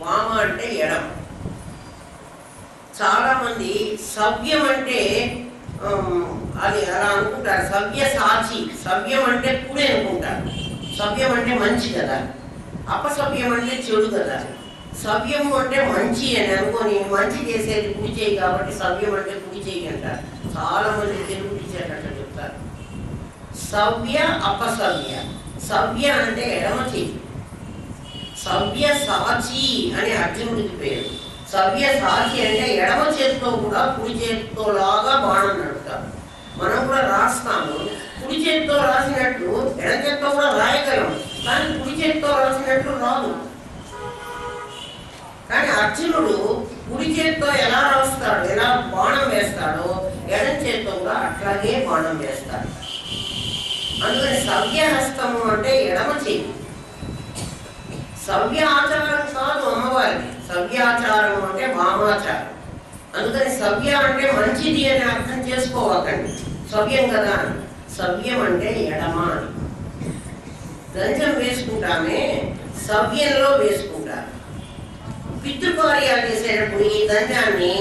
వామ అంటే ఎడమ. చాలామంది సవ్యం అంటే అది అలా అనుకుంటారు. సవ్య సాచి, సవ్యం అంటే కుడి అనుకుంటారు. సవ్యం అంటే మంచి కదా, అపసవ్యం అంటే చెడు కదా. సవ్యం అంటే మంచి అని అనుకొని మంచి చేసేది కుడి చేయి కాబట్టి సవ్యం అంటే కుడి చేయి అంటారు. చాలా మంది తెలుగు టీచర్లు అట్లా చెప్తారు. సవ్య అపసవ్య. సవ్య అంటే ఎడమ చేయి. సవ్య సాచి అని అర్జునుడికి పేరు. సవ్య సాచి అంటే ఎడమ చేతితో కూడా కుడి చేతితో లాగా బాణం నడుపుతారు. మనం కూడా రాస్తాము, కుడి చేతితో రాసినట్టు ఎడమ చేతితో కూడా రాయగలం, కానీ కుడి చేతితో రాసినట్టు రాదు. కానీ అర్జునుడు కుడి చేతితో ఎలా రాస్తాడు, ఎలా బాణం వేస్తాడో ఎడమ చేతితో కూడా అట్లాగే బాణం వేస్తాడు. అందుకని సవ్యహస్తము అంటే ఎడమ చేయి. సవ్య ఆచారం కాదు అమ్మవారికి, సవ్యాచారం అంటే వామాచారం. అందుకని సవ్య అంటే మంచిది అని అర్థం చేసుకోవకండి, సవ్యం కదా అని. సవ్యం అంటే ఎడమ అని. దంచం వేసుకుంటామే సవ్యంలో వేసుకుంటారు. పితృకార్యాలు చేసేటప్పుడు ఈ దంచాన్ని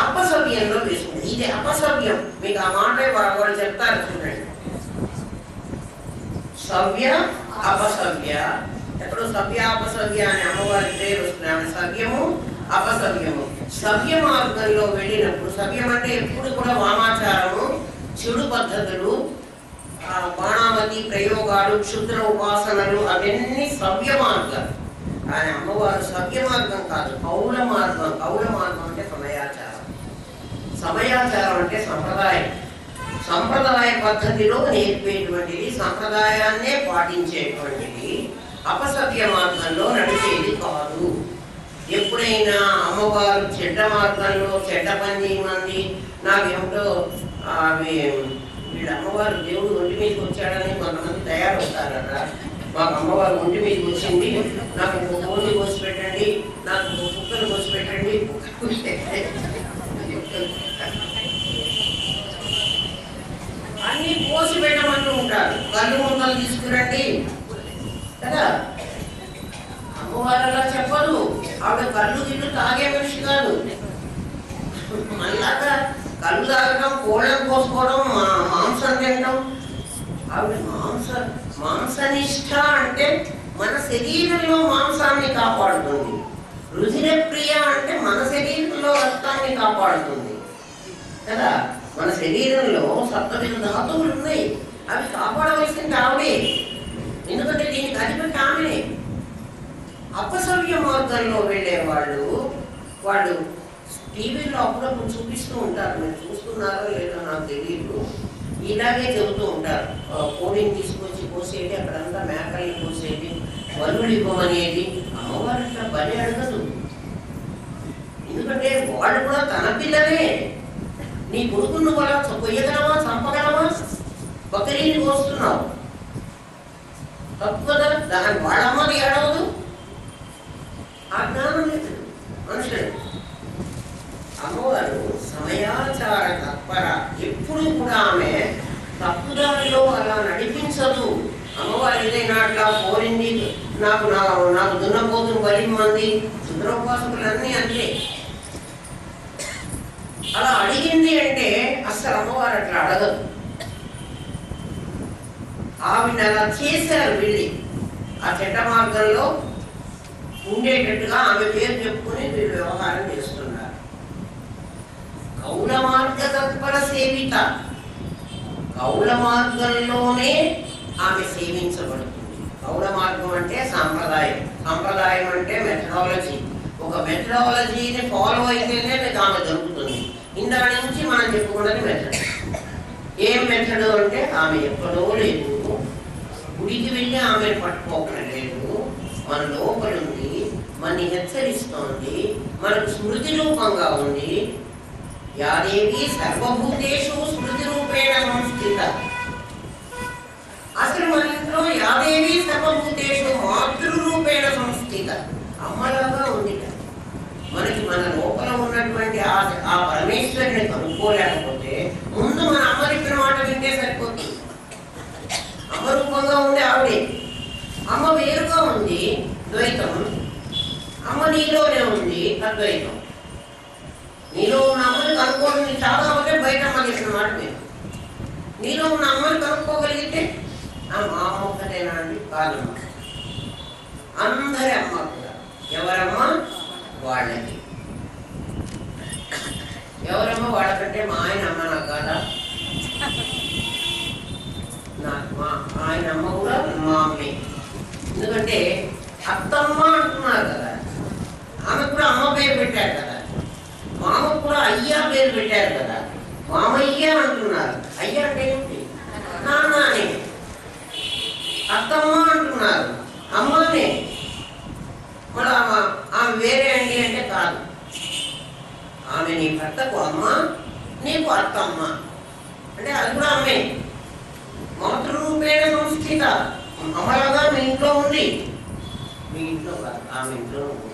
అపసవ్యంలో వేసుకుంటారు. ఇది అపసవ్యం. మీకు ఆ మాట వాళ్ళు చెప్తారు చూడండి. సవ్య అపసవ్య. ఎప్పుడు సవ్య అపసవ్య అని అమ్మవారి పేరు వస్తుంది. సవ్యము అపసవ్యము. సవ్య మార్గంలో వెళ్ళినప్పుడు, సవ్యం అంటే ఎప్పుడు కూడా వామాచారము, చెడు పద్ధతులు, బాణామతి ప్రయోగాలు, క్షుద్ర ఉపాసనలు, అవన్నీ సవ్య మార్గాలు. కానీ అమ్మవారు సవ్య మార్గం కాదు, కౌల మార్గం. కౌల మార్గం అంటే సమయాచారం. సమయాచారం అంటే సంప్రదాయం. సంప్రదాయ పద్ధతిలో నేర్పేటువంటిది, సంప్రదాయాన్నే పాటించేటువంటిది. అపసవ్య మార్గంలో నడిచేది కాదు. ఎప్పుడైనా అమ్మవారు చెడ్డ మార్గంలో చెడ్డ పని మంది నాకేమిటో వీళ్ళ అమ్మవారు దేవుడు ఒంటి మీదకి వచ్చాడని కొంతమంది తయారవుతారట. మాకు అమ్మవారు ఒంటి మీదకి వచ్చింది, నాకు కోడి కోసి పెట్టండి, నాకు కుక్కలు కోసి పెట్టండి, అన్ని కోసి పెట్టమంటూ ఉంటారు. కళ్ళు ముక్కలు తీసుకురండి కదా. అమ్మవారు అలా చెప్పదు. ఆవిడ కళ్ళు గిళ్ళు తాగే మనిషి కాదు. మళ్ళాగా కళ్ళు తాగడం, కోళ్ళను కోసుకోవడం, మాంసం తినడం. ఆవిడ మాంసనిష్ట అంటే మన శరీరంలో మాంసాన్ని కాపాడుతుంది. రుధిర ప్రియ అంటే మన శరీరంలో రక్తాన్ని కాపాడుతుంది కదా. మన శరీరంలో 7 ధాతువులు ఉన్నాయి, అవి కాపాడవలసింది ఆవిడే. ఎందుకంటే దీనికి అధిపతి ఆమెనే. అపసవ్య మార్గంలో వెళ్ళే వాళ్ళు టీవీలో అప్పుడప్పుడు చూపిస్తూ ఉంటారు. మీరు చూస్తున్నారో లేదో నాకు తెలియదు. ఇలాగే చెబుతూ ఉంటారు. కోడిని తీసుకొచ్చి కోసేది, అక్కడంతా మేకల్ని కోసేది, బలుడు ఇవ్వమనేది. అమ్మవారు అట్లా బలి అడగదు. ఎందుకంటే వాళ్ళు కూడా తన పిల్లలే. నీ కొడుకును నువ్వు అలా కొయ్యగలవా, చంపగలవా? బకరీని కోస్తున్నావు, తప్పు కదా. దాని వాళ్ళమ్మది ఏడవదు. ఆ జ్ఞానం లేదు మనుషులు. అమ్మవారు సమయాచార తత్పర. ఎప్పుడు కూడా ఆమె తప్పుదారిలో అలా నడిపించదు. అమ్మవారు ఏదైనా అట్లా కోరింది, నాకు దున్నపోతును బలిమ్మంది, క్షుద్రోపాసకులన్నీ అంతే. అలా అడిగింది అంటే అసలు అమ్మవారు అట్లా అడగదు. ఆవిడ అలా చేశారు వెళ్ళి ఆ చెడ్డ మార్గంలో ఉండేటట్టుగా ఆమె పేరు చెప్పుకుని వీళ్ళు వ్యవహారం చేస్తున్నారు. కౌల మార్గ తత్పర సేవిత. కౌల మార్గంలోనే ఆమె సేవించబడుతుంది. కౌల మార్గం అంటే సాంప్రదాయం, సంప్రదాయం అంటే మెథడాలజీ. ఒక మెథడాలజీని ఫాలో అయితేనే ఆమె దొరుకుతుంది. ఇందా నుంచి మనం చెప్పుకున్నది మెథడ్. ఏం మెథడ్ అంటే ఆమె ఎక్కడో లేదు, గుడికి వెళ్ళి ఆమెను పట్టుకోకలేదు, మన లోపలుంది, మనని హెచ్చరిస్తోంది, మనకు స్మృతి రూపంగా ఉంది. యాదేవి సర్వభూతేషు స్మృతి రూపేణ సంస్థిత. అసలు మన ఇంట్లో యాదేవి సర్వభూతేషు మాతృరూపేణ సంస్థిత. అమ్మలాగా ఉంది. మనకి మన లోపల ఉన్నటువంటి ఆ పరమేశ్వరుని కనుక్కోలేకపోతే ముందు మన అమ్మ చెప్పిన మాట వింటే సరిపోతుంది. అమ్మ రూపంగా ఉంది ఆవిడే. అమ్మ వేరుగా ఉంది ద్వైతం, అమ్మ నీలోనే ఉంది అద్వైతం. నీలో ఉన్న అమ్మని కనుక్కోవడం చాలా ఉంటే బయట అమ్మ చెప్పిన మాట మీరు. నీలో ఉన్న అమ్మని కనుక్కోగలిగితే మా అమ్మ ఒక్కటేనా అండి? కాదమ్మ, అందరి అమ్మ కూడా. ఎవరమ్మ వాళ్ళకి. ఎవరమ్మ వాళ్ళకంటే మా ఆయన అమ్మ నాకు కాదా? మా ఆయన అమ్మ కూడా మా అమ్మే. ఎందుకంటే అత్తమ్మ అంటున్నారు కదా, ఆమె కూడా అమ్మ పేరు పెట్టారు కదా, మామకు కూడా అయ్యా పేరు పెట్టారు కదా, మామయ్య అంటున్నారు. అయ్యా అంటే ఏంటి? నాన్న అని. అత్తమ్మ అంటున్నారు, అమ్మనే. మళ్ళీ ఆమె వేరే అండి అంటే కాదు. ఆమె నీ భర్తకు అమ్మ, నీకు అత్తమ్మ అంటే అది కూడా అమ్మే. మాతృరూపేణ సంస్థిత. అమ్మలాగా మీ ఇంట్లో ఉంది. మీ ఇంట్లో కాదు, ఆమె ఇంట్లో ఉంది.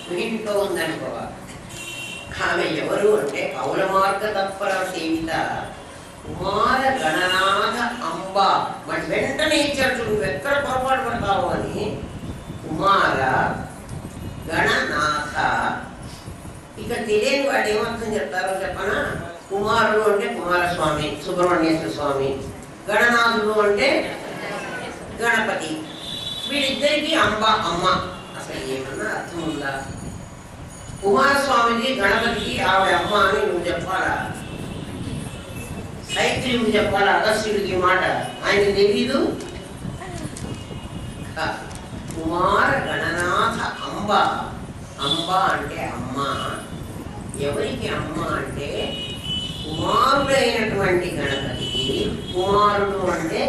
మీ ఇంట్లో ఉందనుకోవా. ఆమె ఎవరు అంటే కౌలమార్గ తత్పర సేవిత కుమార గణనాథ అంబ. మరి వెంటనే ఇచ్చాడు చూడు, నువ్వు ఎక్కడ పొరపాటు పడతావు అని. కుమార గణనాథ. ఇక తెలియని వాడు ఏమర్థం చెప్తారో చెప్పనా? కుమారుడు అంటే కుమారస్వామి, సుబ్రహ్మణ్యేశ్వర స్వామి. గణనాథుడు అంటే గణపతి. వీళ్ళిద్దరికీ అంబ అమ్మ. అసలు ఏమన్నా అర్థం ఉందా? కుమారస్వామికి గణపతికి ఆవిడ అమ్మ అని నువ్వు చెప్పాలా? హైగ్రీవుడు చెప్పాలా అగస్త్యుడికి మాట? ఆయన తెలీదు. కుమార గణనాథ అంబ. అంబ అంటే అమ్మ. ఎవరికి అమ్మ అంటే కుమారుడైనటువంటి గణపతికి. కుమారుడు అంటే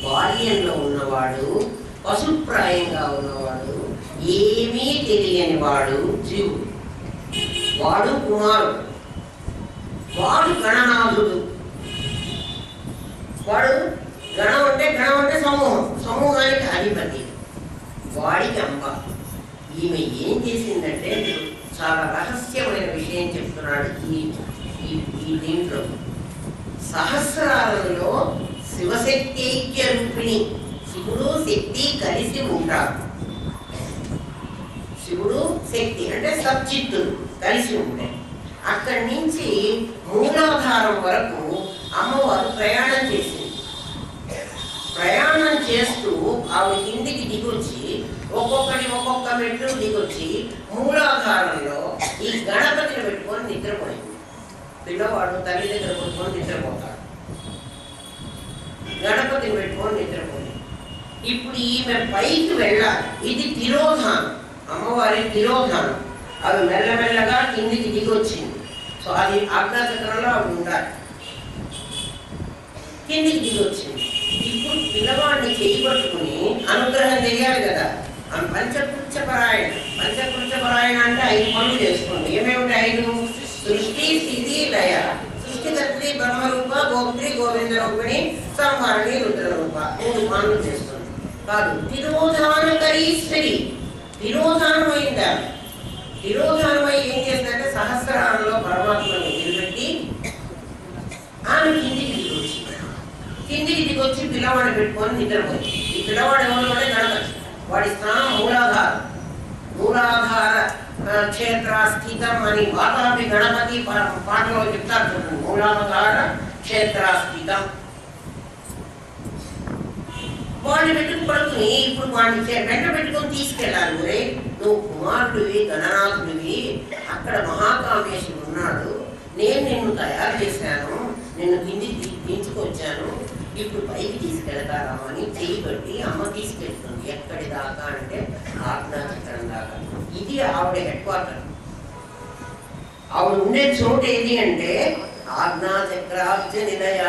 బాల్యంలో ఉన్నవాడు, పశుప్రాయంగా ఉన్నవాడు, ఏమీ తెలియని వాడు జీవుడు. వాడు కుమారుడు. వాడు గణనాథుడు. వాడు గణం అంటే సమూహం, సమూహానికి అధిపతి. వాడికి అమ్మ. ఈమె ఏం చేసిందంటే చాలా రహస్యమైన విషయం చెప్తున్నాడు ఈ దీంట్లో. సహస్రాలలో శివశక్తి ఐక్య రూపిణి. శివుడు శక్తి కలిసి ఉంటారు. శివుడు శక్తి అంటే సచ్చిత్తులు కలిసి ఉంటాయి. అక్కడి నుంచి మూలాధారం వరకు అమ్మవారు ప్రయాణం చేసింది. ప్రయాణం చేస్తూ ఆవిడ కిందికి దిగొచ్చి ఒక్కొక్క మెట్లు దిగొచ్చి మూలాధారంలో ఈ గణపతిని పెట్టుకొని నిద్రపోయింది. పిల్లవాడు తల్లి దగ్గర పెట్టుకొని నిద్రపోతాడు. గణపతిని పెట్టుకొని నిద్రపోయింది. ఇప్పుడు ఈమె పైకి వెళ్ళాలి. ఇది తిరోధానం, అమ్మవారి తిరోధానం. అవి మెల్లమెల్లగా కిందికి దిగొచ్చింది. సో అది ఆజ్ఞాచక్రంలో అవి ఉండాలి. కిందికి దిగొచ్చింది. ఇప్పుడు పిల్లవాడిని చేయబట్టుకుని అనుగ్రహం చేయాలి కదా. పంచకృత్యపరాయణ. పంచకృత్యపరాయణ అంటే 5 పనులు చేసుకోండి. ఏమేమిటి 5? సృష్టి, స్థితి, లయ. సృష్టికర్త్రి బ్రహ్మరూప, గోత్రి గోవింద రూపిణి, సంహారిణి రుద్రరూప. 3 పనులు చేస్తుంది. కాదు, తిరోధానకరీశ్వరి. తిరోధానమైందా? తిరోధానమై ఏం చేస్తుందంటే సహస్రాలలో పరమాత్మను వదిలిపెట్టి ఆమె కిందికి దిగొచ్చి పిల్లవాడిని పెట్టుకొని నిద్రపోయింది. ఈ పిల్లవాడు ఎవరు అంటే గణపతి. వాడి స్థానం మూలాధారం. మూలాధార క్షేత్ర స్థితం అని వాతాపి గణపతి పాటలో చెప్తారు చూడండి. మూలాధార క్షేత్ర స్థితం. వాడిని పెట్టుకు పడుకుని ఇప్పుడు వాడిని వెంట పెట్టుకొని తీసుకెళ్ళాలి. ఒరే, నువ్వు కుమారుడివి, గణనాథుడివి, అక్కడ మహాకామేశ్వరుడు ఉన్నాడు, నేను నిన్ను తయారు చేశాను, నిన్ను కిందికి దించుకొచ్చాను, ఇప్పుడు పైకి తీసుకెళ్తారా అని చేయబట్టి అమ్మ తీసుకెళ్తుంది. ఎక్కడి దాకా అంటే ఆజ్ఞాచక్రం దాకా. ఇది ఆవిడ హెడ్ క్వార్టర్. ఆవిడ ఉండే చోటు ఏది అంటే ఆజ్ఞాచక్రాబ్జ నిలయ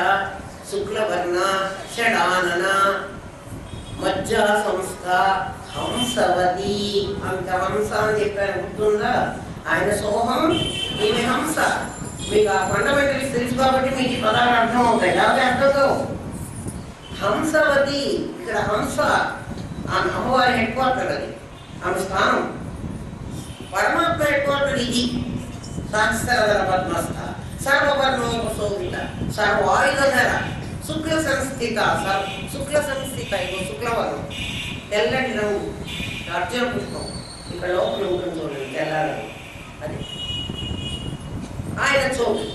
శుక్లవర్ణ షడానన మజ్జా సంస్థ హంసవతి. అంత హంస అని చెప్పారు, గుర్తుందా? ఆయన సోహం, ఈమె హంస. మీకు ఆ ఫండమెంటల్స్ తెలుసు కాబట్టి మీకు ఈ పదాలు అర్థం అవుతాయి. లేకపోతే అర్థం కావు. హంసవతి. ఇక్కడ హంస ఆమె అమ్మవారి హెడ్ క్వార్టర్. అది ఆమె స్థానం. పరమాత్మ హెడ్ క్వార్టర్ ఇది. సహస్రధర పద్మస్థ సర్వవర్ణోపశోభిత సర్వాయుధర శుక్ల సంస్థిత. శుక్ల సంస్థిత. ఇగో శుక్లవర్ణం, తెల్లటి రంగు. అర్జున పుష్పం ఇక్కడ లోపల ఉంటుంది చూడండి తెల్లాలని, అది ఆయన చోటు.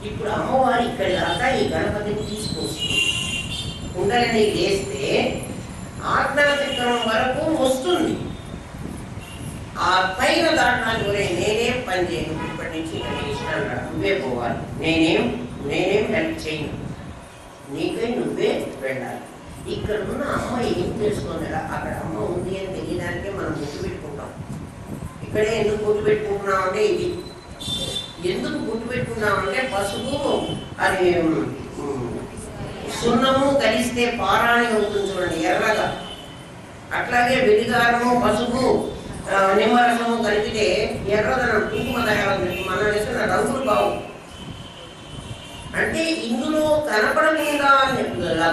ఇప్పుడు అమ్మవారు ఇక్కడ దాకా ఈ గణపతిని తీసుకొస్తుంది. కుండలని వేస్తే ఆజ్ఞాచక్రం వరకు వస్తుంది. ఆ పైన దాటానికి కూడా నేనేం పని చేయను, ఇప్పటి నుంచి నేను ఇష్టం రా, నువ్వే పోవాలి, నేనేం హెల్ప్ చేయను, నీకై నువ్వే వెళ్ళాలి. ఇక్కడ ఉన్న అమ్మ ఏం తెలుసుకున్నారా? అక్కడ అమ్మ ఉంది అని తెలియడానికే మనం గుర్తు పెట్టుకుంటాం. ఇక్కడే ఎందుకు గుర్తు పెట్టుకుంటున్నాం అంటే, ఇది ఎందుకు గుర్తు పెట్టుకున్నామంటే పసుపు అది సున్నము కలిస్తే పారాణి అవుతుంది చూడండి ఎర్రగా. అట్లాగే వెలిగారము పసుపు నిమ్మరసము కలిపితే ఎర్రదనం కుంకుమ తయారవుతుంది. మనం వేసిన రంగులు బాగు. అంటే ఇందులో కనపడకుండా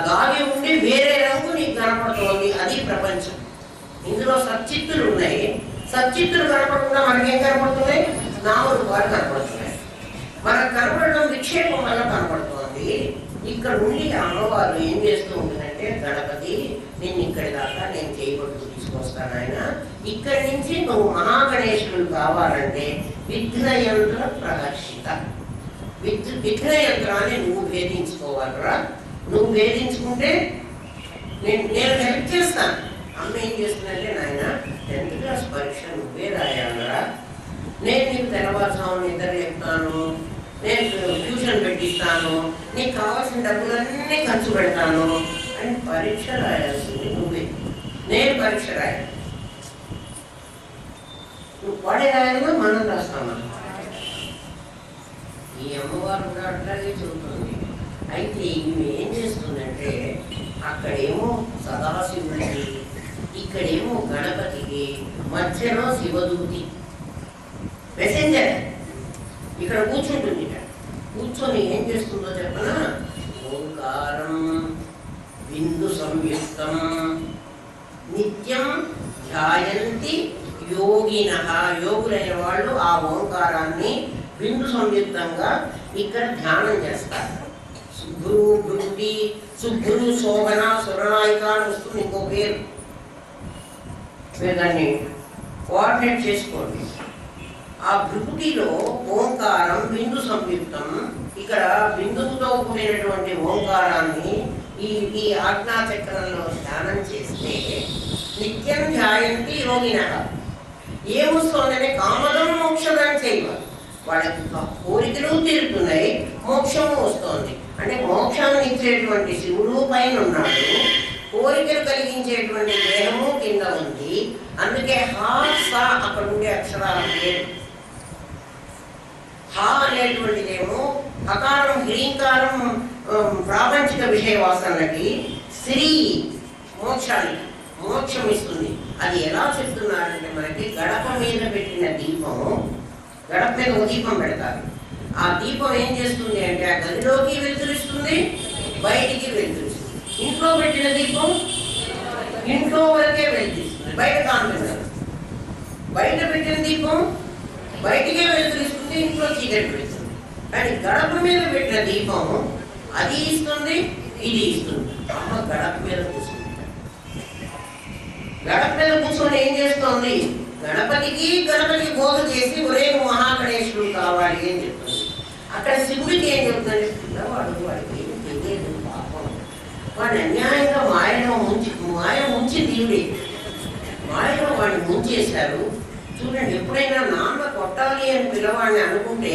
గాలి ఉండి వేరే రంగు నీకు కనపడుతోంది, అది ప్రపంచం. ఇందులో సచ్చిత్తులు ఉన్నాయి. సచ్చిత్తులు కనపడకుండా మనకేం కనపడుతున్నాయి? నాలుగు వారు కనపడుతున్నాయి. మనకు కనపడడం విక్షేపం వల్ల కనపడుతోంది. ఇక్కడ ఉండి అమ్మవారు ఏం చేస్తూ ఉంటుందంటే, గణపతి నిన్ను ఇక్కడి దాకా నేను చేయబడుతూ తీసుకొస్తాను ఆయన, ఇక్కడి నుంచి నువ్వు మహాగణేశుడు కావాలంటే విఘ్నయంత్ర ప్రదర్శిత, విఘ్నయంత్రాన్ని నువ్వు భేదించుకోవాలరా. నువ్వు భేదించుకుంటే నేను హెల్ప్ చేస్తాను. అమ్మ ఏం చేస్తుందంటే, నాయన 10th క్లాస్ పరీక్ష నువ్వే రాయాలరా, నేను నీకు తెల్లవారుజాము నిద్ర చెప్తాను, నేను ట్యూషన్ పెట్టిస్తాను, నీకు కావాల్సిన డబ్బులన్నీ ఖర్చు పెడతాను అని పరీక్ష రాయాల్సింది నువ్వే, నేను పరీక్ష రాయాలి. నువ్వు పడే రాయాలిగా మనం రాస్తామా? ఈ అమ్మవారు కూడా అట్లాగే చెబుతుంది. అయితే ఇవి ఏం చేస్తుందంటే, అక్కడేమో సదాశివుడికి, ఇక్కడేమో గణపతికి, మధ్యలో శివదూతి మెసెంజర్ ఇక్కడ కూర్చుంటుంది. ఇక్కడ కూర్చొని ఏం చేస్తుందో చెప్పనా? ఓంకారం బిందు సంయుక్తం నిత్యం ధ్యాయంతి యోగినః, యోగులైన వాళ్ళు ఆ ఓంకారాన్ని బిందు సంయుక్తంగా ఇక్కడ ధ్యానం చేస్తారు. సుబ్బురు భృతి, సుబ్బురు శోభన, సురనాయిక అని వస్తుంది ఇంకో పేరు. మీరు దాన్ని కోఆర్డినేట్ చేసుకోండి. ఆ భృతిలో ఓంకారం బిందు సంయుక్తం, ఇక్కడ బిందువుతో కూడినటువంటి ఓంకారాన్ని ఈ ఆజ్ఞాచక్రంలో ధ్యానం చేస్తే నిత్యం ధ్యాయంతి యోగినః, ఏమొస్తుందంటే కామదం మోక్షదం చేయవాలి. వాళ్ళకి కోరికలు తీరుతున్నాయి, మోక్షము వస్తుంది. అంటే మోక్షాన్ని ఇచ్చేటువంటి శివుడు పైన ఉన్నాడు, కోరికలు కలిగించేటువంటి దేహము కింద ఉంది. అందుకే హా సా అక్కడ ఉండే అక్షరాల పేరు. హా అనేటువంటిదేమో అకారం హ్రీంకారం ప్రాపంచిక విషయ వాసనలకి, శ్రీ మోక్షానికి, మోక్షం ఇస్తుంది. అది ఎలా చెప్తున్నారంటే, మనకి గడప మీద పెట్టిన దీపము, గడప మీద ఒక దీపం పెడతారు. ఆ దీపం ఏం చేస్తుంది అంటే, ఆ గదిలోకి వెలుతురిస్తుంది, బయటికి వెలుతురిస్తుంది. ఇంట్లో పెట్టిన దీపం ఇంట్లో వరకే వెలుతురిస్తుంది, బయట కాంతి. బయట పెట్టిన దీపం బయటికే వెలుతురిస్తుంది, ఇంట్లో చీకటి పెడుతుంది. కానీ గడప మీద పెట్టిన దీపం అది ఇస్తుంది, ఇది ఇస్తుంది. అమ్మ గడప మీద కూర్చుంది. గడప మీద కూర్చొని ఏం చేస్తోంది? గణపతికి బోధ చేసి ఒరే నువ్వు మహాగణేశుడు కావాలి అని చెప్తుంది. అక్కడ శివుడికి ఏం చెప్తుంది? పిల్లవాడు వాడికి ఏం తెలియదు పాపం, వాడు అన్యాయంగా మాయ ముంచి దేవుడి మాయలో వాడిని ముంచేశారు. చూడండి, ఎప్పుడైనా నాన్న కొట్టాలి అని పిల్లవాడిని అనుకుంటే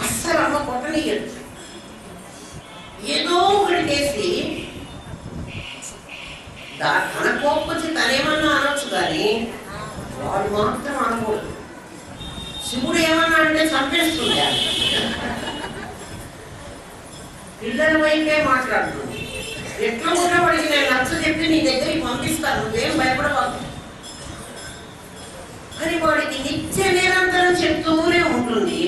అస్సలు అమ్మ కొట్టనియదు. ఏదో ఒకటి చేసి తన కోపొచ్చి తనేమన్నా అనొచ్చు, కానీ వాడు మాత్రం అనకూడదు. శివుడు ఏమన్నా అంటే చంపేస్తుంది. పిల్లల వైపే మాట్లాడుతుంది. ఎట్లా కూడా వాడికి నేను నచ్చ చెప్పి నీ దగ్గరికి పంపిస్తాను, నువ్వేం భయపడవాలి అని వాడికి నిత్య నిరంతరం చెప్తూనే ఉంటుంది.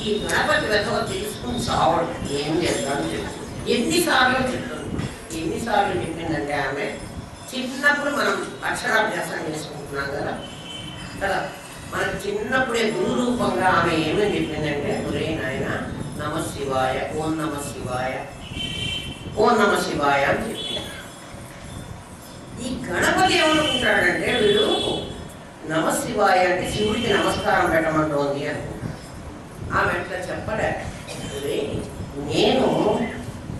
ఈ గణపతి వెతవ తెలుసుకుని చావడం ఏం చేద్దామని చెప్తుంది. ఎన్నిసార్లు చెప్పిందంటే ఆమె, చిన్నప్పుడు మనం అక్షరాభ్యాసం చేసుకుంటున్నాం కదా, మనకు చిన్నప్పుడే గురు రూపంగా ఆమె ఏమని చెప్పిందంటే, ఒరే నాయన నమ శివాయ, ఓం నమ శివాయ, ఓం నమ శివాయ అని చెప్పింది. ఈ గణపతి ఏమనుకుంటాడంటే వీడు నమశివాయ అంటే శివుడికి నమస్కారం పెట్టమంటోంది అనుకుంటాడు. ఆమె అట్లా చెప్పలే, నేను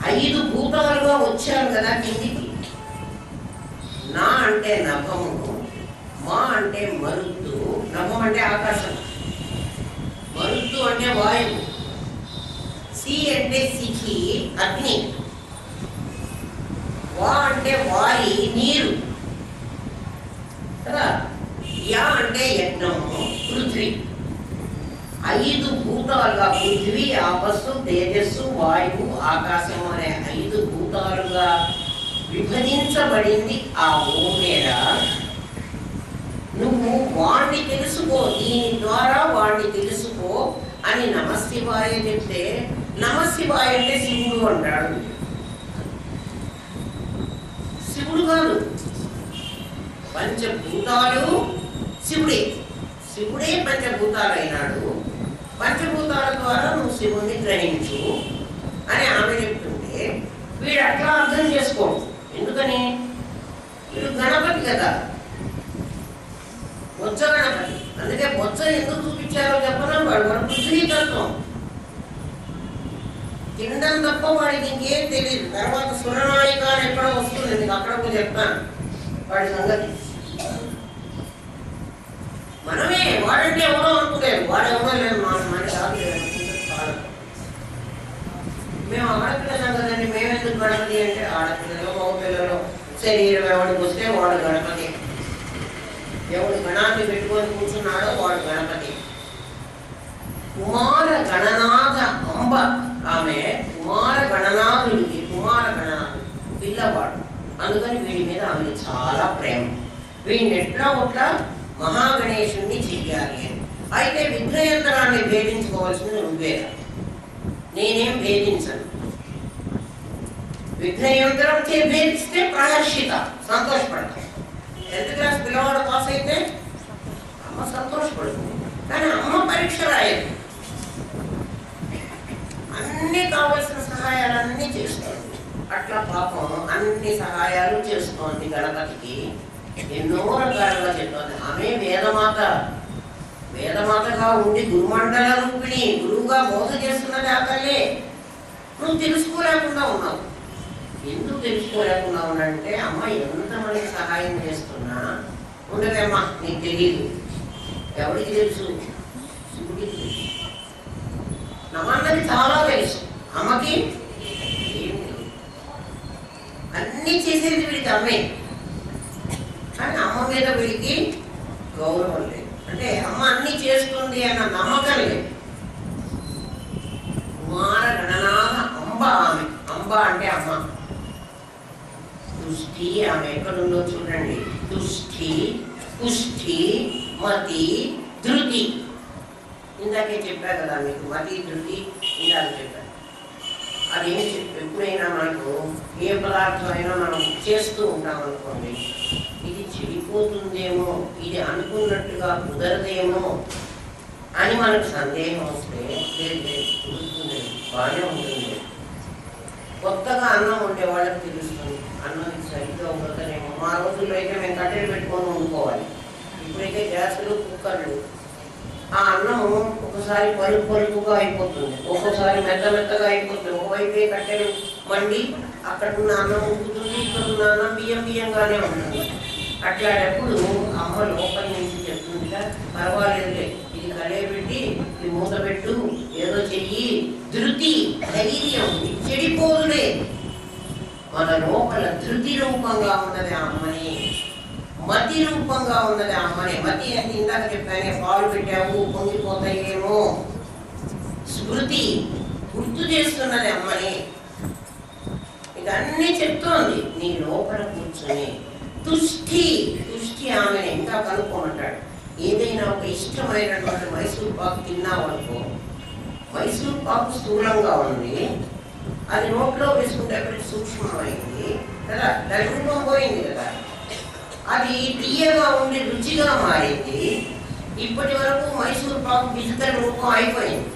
5 భూతాలుగా వచ్చాను కదా కిందికి. నా అంటే నభము, మా అంటే మరుత్తు, నభం అంటే ఆకాశం, మరుత్తు అంటే వాయువు, సి అంటే సిఖి అగ్ని, వా అంటే వారి నీరు కదా, యా అంటే యజ్ఞము పృథ్వీ. 5 భూతాలుగా పృథ్వీ, ఆపస్సు, తేజస్సు, వాయువు, ఆకాశం అనే 5 భూతాలుగా విభజించబడింది ఆ భూమి మీద. నువ్వు వాణ్ణి తెలుసుకో, దీని ద్వారా వాణ్ణి తెలుసుకో అని నమశివాయ చెప్తే, నమశివాయ అంటే శివుడు అంటాడు. శివుడు కాదు, పంచభూతాలు శివుడే, శివుడే పంచభూతాలు అయినాడు. పంచభూతాల ద్వారా నువ్వు శివుణ్ణి గ్రహించు అని ఆమె చెప్తుంటే వీడు అట్లా అర్థం చేసుకోడు. ఎందుకని? వీడు గణపతి కదా, బొజ్జ గణపతి. అందుకే బొజ్జ ఎందుకు చూపించారో చెప్పనా, వాడు మన పృథ్వీతత్వం. తినడం తప్ప వాడికి ఇంకేం తెలియదు. తర్వాత సురనాయిక అని ఎక్కడో వస్తుంది, నీకు అక్కడ చెప్తాను వాడి సంగతి. మనమే వాడంటే ఎవరో అనుకోలేదు, వాడెవరో లేదు, మన కాదు. మేము ఆడపిల్ల సంగతి, మేమెందుకు గణపతి అంటే ఆడపిల్లలు మగపిల్లలు శరీరం ఎవడికి వస్తే వాడు గణపతి. ఎవడు గణాన్ని పెట్టుకొని కూర్చున్నాడో వాడు గణపతి. కుమార గణనాథ అంబ ఆమె, కుమార గణనాథుడికి కుమార గణనాథుడు పిల్లవాడు. అందుకని వీడి మీద ఆమె చాలా ప్రేమ. వీడిని ఎట్లా ఒకట్లా మహాగణేశుణ్ణి చెయ్యాలి. అయితే విఘ్నయంత్రాన్ని భేదించుకోవాల్సింది నువ్వే, నేనేం భేదించను. విఘ్నయంత్రం భేదిస్తే ప్రహర్షిత, సంతోషపడతాం. 10th క్లాస్ పిల్లవాడు పాస్ అయితే అమ్మ సంతోషపడుతుంది. కానీ అమ్మ పరీక్ష రాయదు, అన్ని కావలసిన సహాయాలన్నీ చేస్తుంది. అట్లా పాపం అన్ని సహాయాలు చేస్తోంది గణపతికి. ఎన్నో రకాలుగా చెప్తోంది. ఆమె వేదమాత, వేదమాతగా ఉండి గురుమండల రూపిణి, గురువుగా బోధ చేస్తున్నది ఆ తల్లే. నువ్వు తెలుసుకోలేకుండా ఉన్నావు. ఎందుకు తెలుసుకోలేకుండా ఉన్నాడంటే, అమ్మ ఎంతమందికి సహాయం చేస్తున్నా ఉండదేమ్మా, నీకు తెలియదు. ఎవరికి తెలుసు? శివుడికి తెలుసు. నమ్మన్నది చాలా తెలుసు, అమ్మకి ఏం తెలుసు. అన్నీ చేసేది వీడికి అమ్మే, కానీ అమ్మ మీద వీడికి గౌరవం లేదు. అంటే అమ్మ అన్ని చేస్తుంది అన్న నమ్మకం లేదు. కుమార గణనాథ అంబ ఆమె. అంబ అంటే అమ్మ. తుష్టి ఆమె ఎక్కడుందో చూడండి. తుష్టి, పుష్టి, మతి, ధృతి. ఇందాకే చెప్పా కదా మీకు, మతి ధృతి ఇందాక చెప్పాను. అది ఎప్పుడైనా మనకు ఏ పదార్థం అయినా మనం చేస్తూ ఉంటాం అనుకోండి, ఇది చెడిపోతుందేమో, ఇది అనుకున్నట్టుగా కుదరదేమో అని మనకు సందేహం వస్తే, లేదు కుదురుతుంది, బాగానే ఉంటుంది. కొత్తగా అన్నం ఉండే వాళ్ళకి తెలుస్తుంది, అన్నం సరిగ్గా ఉండదనేమో. మా రోజుల్లో అయితే మేము కట్టెలు పెట్టుకొని వండుకోవాలి. ఇప్పుడైతే గ్యాసులు, కుక్కర్లు. ఆ అన్నం ఒకసారి పలుకు పలుకుగా అయిపోతుంది, ఒక్కోసారి మెత్తగా అయిపోతుంది. ఒకవైపే కట్టెలు మండి అక్కడ ఉన్న అన్నం ఉడుకుతుంది, ఇక్కడ ఉన్న అన్నం బియ్యంగానే ఉంటుంది. అట్లాంటప్పుడు అమ్మ లోపల నుంచి చెప్తుందిగా, పర్వాలేదులే, ఇది కలయబెట్టి ఇది మూత పెట్టు, ఏదో చెయ్యి, ధృతి, ధైర్యం, చెడిపోదులే. మన లోపల ధృతి రూపంగా ఉన్నది అమ్మని, మతి రూపంగా ఉన్నది అమ్మని. మతి అంటే ఇందాక చెప్పానే, పాలు పెట్టావు పొంగిపోతాయేమో, స్మృతి గుర్తు చేస్తున్నది అమ్మని. ఇదన్నీ చెప్తోంది నీ లోపల కూర్చొని. తుష్టి, తుష్టి ఆమెను ఇంకా కనుక్కోమంటాడు. ఏదైనా ఒక ఇష్టమైనటువంటి మైసూర్ పాకు తిన్నావు అనుకో, మైసూర్ పాకు స్థూలంగా ఉంది, అది నోట్లో వేసుకుంటే సూక్ష్మమైంది కదా, దాని రూపం పోయింది కదా, అది తీయగా ఉండి రుచిగా మారింది. ఇప్పటి వరకు మైసూర్ పాకు డిజిటల్ రూపం అయిపోయింది.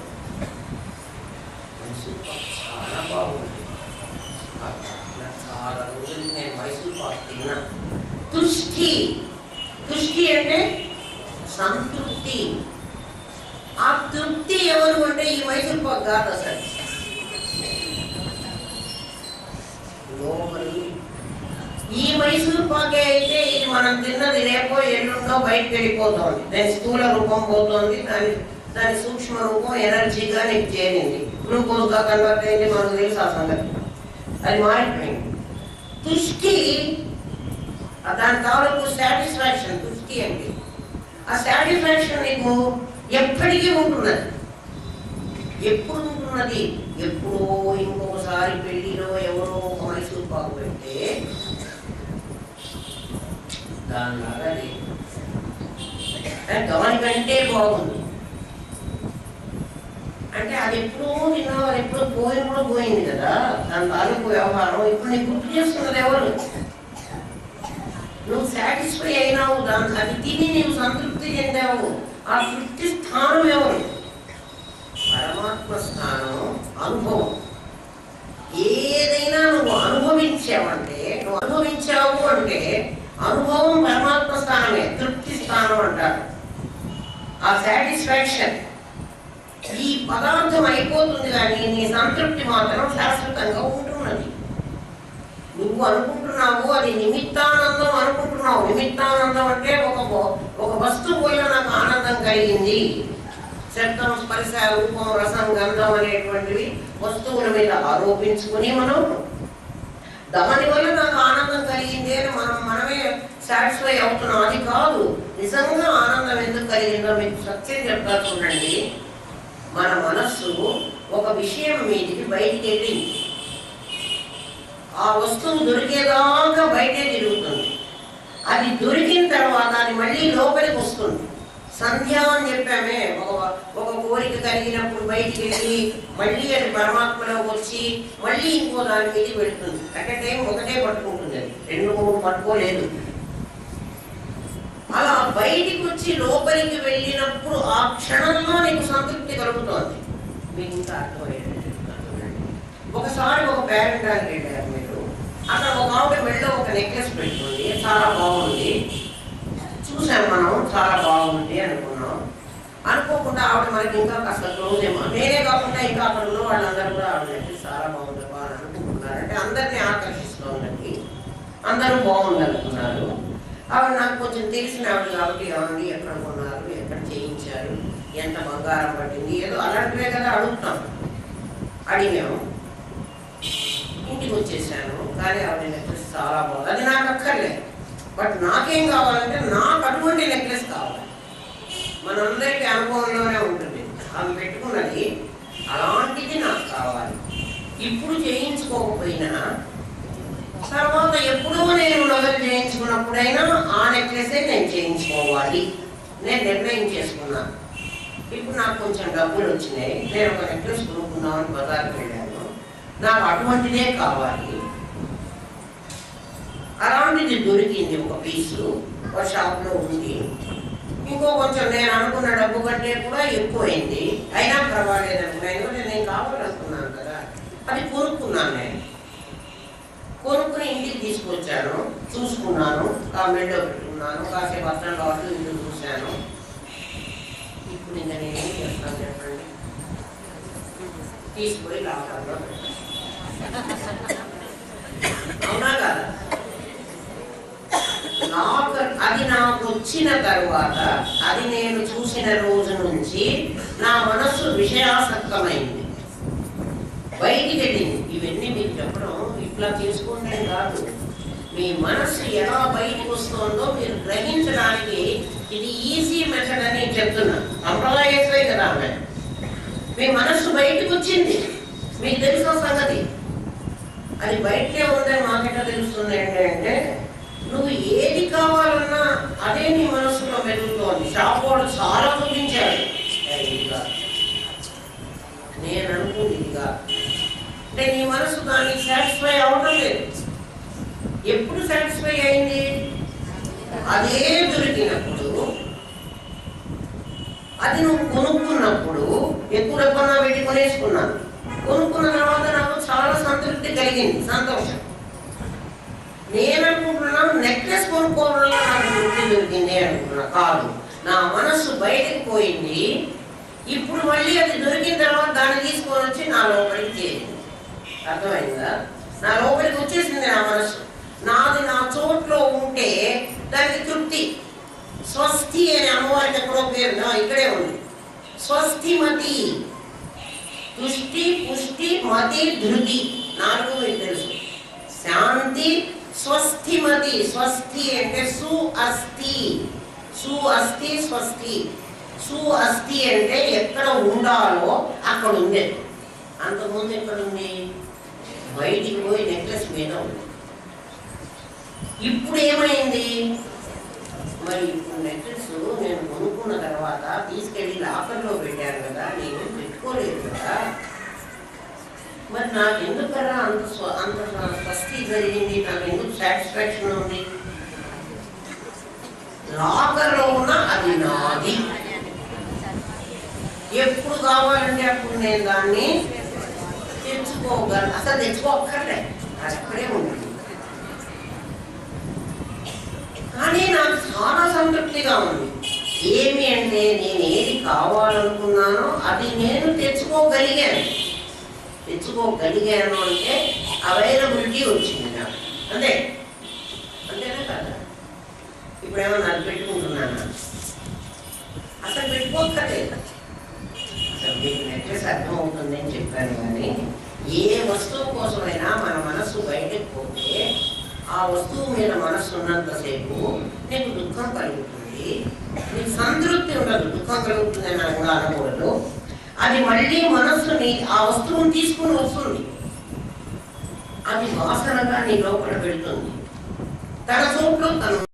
మైసూర్ పాకు చాలా బాగుంది, చాలా రోజులు నేను మైసూర్ పాకు తిన్నా. తుష్టి. తుష్టి అంటే సంతృప్తి. ఆ తృప్తి ఎవరు అంటే ఈ మైసూర్ పాక్ కాదు అసలు. ఈ మైసూర్ పాకే అయితే ఇది మనం తిన్నది రేపో ఎల్లుండో బయటకు వెళ్ళిపోతుంది. దాని స్థూల రూపం పోతుంది, దాని సూక్ష్మ రూపం ఎనర్జీగా నీకు చేరింది, గ్లూకోజ్గా కన్వర్ట్ అయింది. మనకు తెలుసు ఆ సంగతి, అది మారిపోయింది. తుష్టి దాని తాలూకు సాటిస్ఫాక్షన్. తుష్టి అంటే ఆ సాటిస్ఫాక్షన్ నీకు ఎప్పటికీ ఉంటున్నది. ఎప్పుడు ఉంటున్నది? ఎప్పుడో ఇంకొకసారి పెళ్లిలో ఎవరో ఒక మైసూర్ పాకు పెడితే దానిలాగా గమని కంటే బాగుంది అంటే అది ఎప్పుడో తిన్నావు, అది ఎప్పుడో పోయినప్పుడు పోయింది కదా. దాని తాలూకు వ్యవహారం ఇప్పుడు నీకు గుర్తు చేస్తున్నది ఎవరు? నువ్వు సాటిస్ఫై అయినావు, దాని అది తిని నీవు సంతృప్తి చెందావు. ఆ తృప్తి స్థానం ఎవరు? పరమాత్మ స్థానం, అనుభవం. ఏదైనా నువ్వు అనుభవించావంటే, నువ్వు అనుభవించావు అంటే అనుభవం పరమాత్మ స్థానమే, తృప్తి స్థానం అంటారు. ఆ సాటిస్ఫాక్షన్ ఈ పదార్థం అయిపోతుంది, కానీ నీ సంతృప్తి మాత్రం శాశ్వతంగా ఉంటున్నది. నువ్వు అనుకుంటున్నావు అది నిమిత్తానందం అనుకుంటున్నావు. నిమిత్తానందం అంటే ఒక వస్తువు వల్ల నాకు ఆనందం కలిగింది. శబ్దం, స్పర్శ, రూపం, రసం, గంధం అనేటువంటివి వస్తువుల మీద ఆరోపించుకుని మనం దాని వల్ల నాకు ఆనందం కలిగింది అని మనమే సాటిస్ఫై అవుతున్నాం. అది కాదు. నిజంగా ఆనందం ఎందుకు కలిగిందో మీకు సత్యం చెప్తా చూడండి. మన మనస్సు ఒక విషయం మీదికి బయటికి వెళ్ళింది. ఆ వస్తువు దొరికేదాకా బయటే తిరుగుతుంది. అది దొరికిన తర్వాత అది మళ్ళీ లోపలికి వస్తుంది. సంధ్య అని చెప్పామే, ఒక కోరిక కలిగినప్పుడు బయటికి వెళ్ళి మళ్ళీ అది పరమాత్మలోకి వచ్చి మళ్ళీ ఇంకో దాని మీదకి వెళుతుంది. అంటే టైం ఒకటే పట్టుకుంటుంది, అది 2-3 పట్టుకోలేదు. అలా బయటికి వచ్చి లోపలికి వెళ్ళినప్పుడు ఆ క్షణంలో నీకు సంతృప్తి కలుగుతోంది. మీకు ఇంకా అర్థమయ్యేది చెప్తాను. ఒకసారి ఒక పేరెంటానికి వెళ్ళారు మీరు. అక్కడ ఒక ఆవిడ మెడలో ఒక నెక్లెస్ పెట్టుకుంది, చాలా బాగుంది. చూసాం మనం, చాలా బాగుంది అనుకున్నాం. అనుకోకుండా ఆవిడ మనకి ఇంకా కాస్త క్లోజ్ ఏమో, నేనే కాకుండా ఇంకా అక్కడ ఉన్న వాళ్ళందరూ కూడా ఆవిడ నెక్లెస్ చాలా బాగుంది అని అనుకుంటున్నారు. అంటే అందరినీ ఆకర్షిస్తోందండి, అందరూ బాగుంది అనుకున్నారు. ఆవిడ నాకు కొంచెం తెలిసిన ఆవిడ కాబట్టి, ఏమండి ఎక్కడ కొన్నారు, ఎక్కడ చేయించారు, ఎంత బంగారం పట్టింది, ఏదో అలాంటివే కదా అడుగుతాం. అడిగాము, ఇంటికి వచ్చేసాను. కానీ ఆవిడ నెక్లెస్ చాలా బాగుంది. అది నాకు అక్కర్లేదు, బట్ నాకేం కావాలంటే నాకు అటువంటి నెక్లెస్ కావాలి. మనందరికీ అనుభవంలోనే ఉంటుంది, ఆమె పెట్టుకున్నది అలాంటిది నాకు కావాలి. ఇప్పుడు చేయించుకోకపోయినా తర్వాత ఎప్పుడో నేను నగలు చేయించుకున్నప్పుడైనా ఆ నెక్లెసే నేను చేయించుకోవాలి నేను నిర్ణయం చేసుకున్నాను. ఇప్పుడు నాకు కొంచెం డబ్బులు వచ్చినాయి, నేను ఒక నెక్లెస్ కొనుక్కుందామని బజార్కి వెళ్ళాను. నాకు అటువంటిదే కావాలి. అలాంటిది దొరికింది, ఒక పీసు ఒక షాప్లో ఉంది. ఇంకో కొంచెం నేను అనుకున్న డబ్బు కంటే కూడా ఎక్కువైంది, అయినా పర్వాలేదు అనుకున్నా. ఎందుకంటే నేను కావాలనుకున్నాను కదా. అది కొనుక్కున్నాను. నేను కొనుక్కుని ఇంటికి తీసుకొచ్చాను, చూసుకున్నాను, ఆ మెడలో పెట్టుకున్నాను. కాసేపు అర్థం కావచ్చు, ఇల్లు చూశాను. ఇప్పుడు ఇంకా నేనేం చేస్తాను చెప్పండి? తీసుకుపోయి లాకర్లో పెట్టాను. అవునా కదా? అది నాకు వచ్చిన తరువాత, అది నేను చూసిన రోజు నుంచి నా మనస్సు విషయాసక్తమైంది, బయటికి వెళ్ళింది. ఇవన్నీ మీకు చెప్పడం ఇట్లా చేసుకుంటే కాదు, మీ మనస్సు ఎలా బయటకు వస్తుందో మీరు గ్రహించడానికి ఇది ఈజీ మెథడ్ అని చెప్తున్నా. సంప్రదాయమే కదా ఆమె. మీ మనస్సు బయటకు వచ్చింది, మీకు తెలిసిన సంగతి. అది బయటనే ఉందని మాకెట్లా తెలుస్తుంది అంటే, నువ్వు ఏది కావాలన్నా అదే నీ మనస్సులో మెదులుతోంది. షాప్ వాడు చాలా చూపించాడు, నేను అనుకుంది ఇదిగా అంటే నీ మనసు దానికి సాటిస్ఫై అవడం లేదు. ఎప్పుడు సాటిస్ఫై అయింది? అదే దొరికినప్పుడు, అది నువ్వు కొనుక్కున్నప్పుడు. ఎక్కువ డబ్బన్నా పెట్టి కొనేసుకున్నాను. కొనుక్కున్న తర్వాత నాకు చాలా సంతృప్తి కలిగింది, సంతోషం. నేను అనుకుంటున్నా మనం నెక్లెస్ కొనుక్కోవడంలో నాకు తృప్తి దొరికింది అనుకున్నా. కాదు, నా మనస్సు బయటకు పోయింది. ఇప్పుడు మళ్ళీ అది దొరికిన తర్వాత దాన్ని తీసుకొని వచ్చి నా లోపలికి చేరింది. అర్థమైందా? నా లోపలికి వచ్చేసింది నా మనస్సు. నాది నా చోట్లో ఉంటే దానికి తృప్తి. స్వస్తి అనే అమ్మవారికి ఎక్కడో పేరు ఇక్కడే ఉంది. స్వస్తిమతి, తుష్టి, పుష్టి, మతి, ధృతి, 4 మీకు తెలుసు. శాంతి, స్వస్తిమతి. స్వస్తి అంటే సు అస్థి, సు అస్థి, స్వస్తి. సు అస్థి అంటే ఎక్కడ ఉండాలో అక్కడ ఉంది. అంతకుముందు ఎక్కడ ఉంది? బయటికి పోయి నెక్లెస్ మీద ఉంది. ఇప్పుడు ఏమైంది? మరి ఇప్పుడు నెక్లెస్ నేను కొనుక్కున్న తర్వాత తీసుకెళ్ళి లాకర్లో పెట్టాను కదా, నేను పెట్టుకోలేదు కదా. మరి నాకు ఎందుకరా అంత స్వస్తి జరిగింది? నాకు ఎందుకు సాటిస్ఫాక్షన్ ఉంది? లాకర్లో ఉన్న అది నాది. ఎప్పుడు కావాలంటే అప్పుడు నేను దాన్ని తెచ్చుకోగలను. అసలు తెచ్చుకోక్కర్లే, అది అక్కడే ఉంటుంది. కానీ నాకు చాలా సంతృప్తిగా ఉంది. ఏమి అంటే నేను ఏది కావాలనుకున్నానో అది నేను తెచ్చుకోగలిగాను. తెచ్చుకోగలిగాను అంటే అవైలబిలిటీ వచ్చింది నాకు. అంతే, అంతేనా కదా? ఇప్పుడేమన్నా అది పెట్టుకుంటున్నాను, అసలు పెట్టుకోక్కర్లేదు. అసలు మీకు నెక్లెస్ అర్థమవుతుంది అని చెప్పాను. కానీ ఏ వస్తువు కోసమైనా మన మనస్సు బయటకు పోతే ఆ వస్తువు మీద మనస్సు ఉన్నంతసేపు నీకు దుఃఖం కలుగుతుంది, నీకు సంతృప్తి ఉండదు. దుఃఖం కలుగుతుంది అని కూడా అనకూడదు. అది మళ్ళీ మనస్సుని ఆ వస్తువుని తీసుకుని వస్తుంది. అది వాసనగా నీ లోపల పెడుతుంది. తన చోట్లో తను